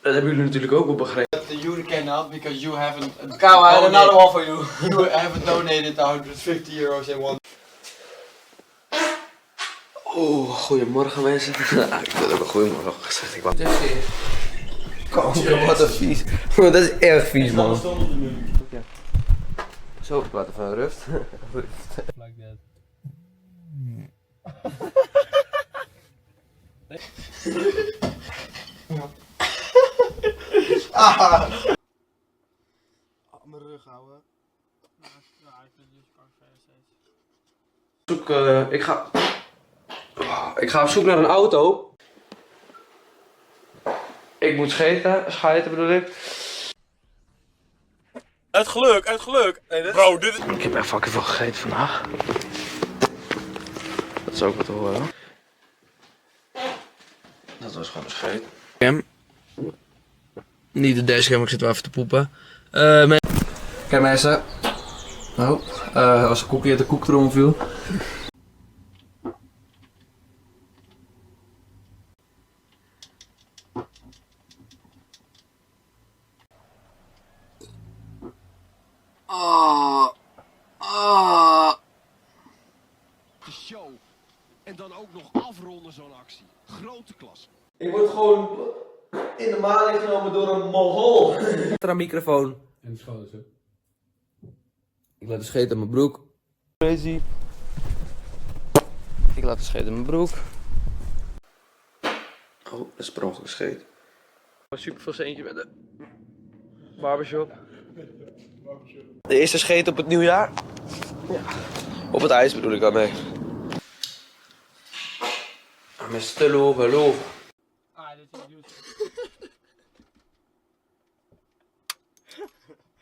Dat hebben jullie natuurlijk ook wel begrepen. You cannot because you haven't. Kyle, I had another one for you. You haven't donated 150 euro's in one. Oh, goedemorgen mensen. Ik wil ook een goedemorgen gezegd. Ik wou dit keer. Kanker, wat een vies. Dat is erg vies, man. Zo, ik laat even rust. Like that. Mijn rug houden. Ik ga op zoek naar een auto. Ik moet schijten bedoel ik. Uit geluk, uit geluk. Nee, bro, dit is... Ik heb echt fucking veel gegeten vandaag. Dat is ook wat te horen. Dat was gewoon een scheet. Niet de dashcam, ik zit wel even te poepen. Kijk mensen. Als een koekje uit de koektrommel viel. De show. En dan ook nog afronden zo'n actie. Grote klasse. Ik word gewoon in de maling genomen door een Mongool. Er een microfoon. En de schouders ook. Ik laat de scheet in mijn broek. Crazy. Ik laat de scheet in mijn broek. Oh, dat is per ongeluk scheet. Super veel centje met de barbershop. De eerste scheet op het nieuwjaar. Ja. Op het ijs bedoel ik daarmee. Met stullen loven. Ah, dit is YouTube.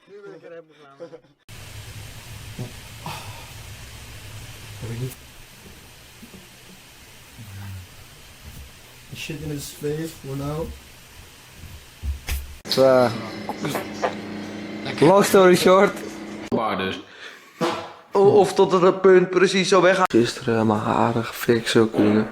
Nu ben ik er helemaal klaar mee. Shit in his face for now. Long story short. Maar dus. Of tot het punt precies zo weggaat. Gisteren mijn haren gefixt, zo kunnen.